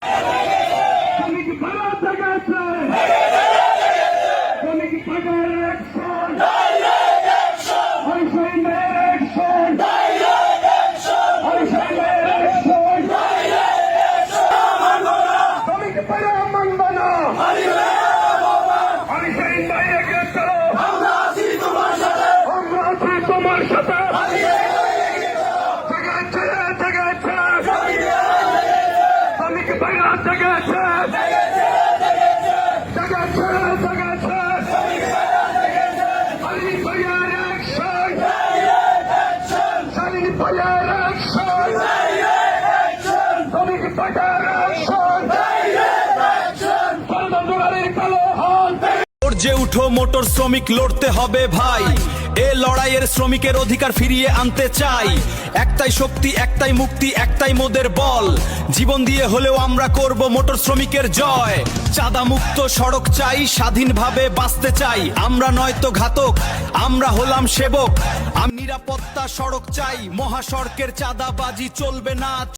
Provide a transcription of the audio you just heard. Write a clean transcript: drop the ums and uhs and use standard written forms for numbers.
শ্রমিক ভাড়া জেগেছে, শ্রমিক বাজার অ্যাকশন, হরিশাইনের অ্যাকশন, হরিশাইনের অ্যাকশন, শ্রমিক ভাড়া মানব না, হরিশাইন বাইরে গ্রেপ্তার, আমরা আছি তোমার সাথে, জেগেছে, জেগেছে, শ্রমিক ভাড়া জেগেছে, জেগেছে, জেগেছে, শালীন ভাইয়ের অ্যাকশন, শালীন ভাইয়ের অ্যাকশন, শ্রমিক ভাইয়ের অ্যাকশন, ষড়যন্ত্রকারীর কালো হাত। গর্জে উঠো মোটর শ্রমিক, লড়তে হবে ভাই, এ লড়াইয়ের শ্রমিকের অধিকার ফিরিয়ে আনতে চাই। একটাই শক্তি, একটাই মুক্তি, একটাই মোদের বল, জীবন দিয়ে হলেও আমরা করব মোটর শ্রমিকের জয়। চাঁদা মুক্ত সড়ক চাই, স্বাধীনভাবে বাঁচতে চাই, আমরা নয়তো ঘাতক, আমরা হলাম সেবক। নিরাপত্তা সড়ক চাই, মহাসড়কের চাঁদাবাজি চলবে না।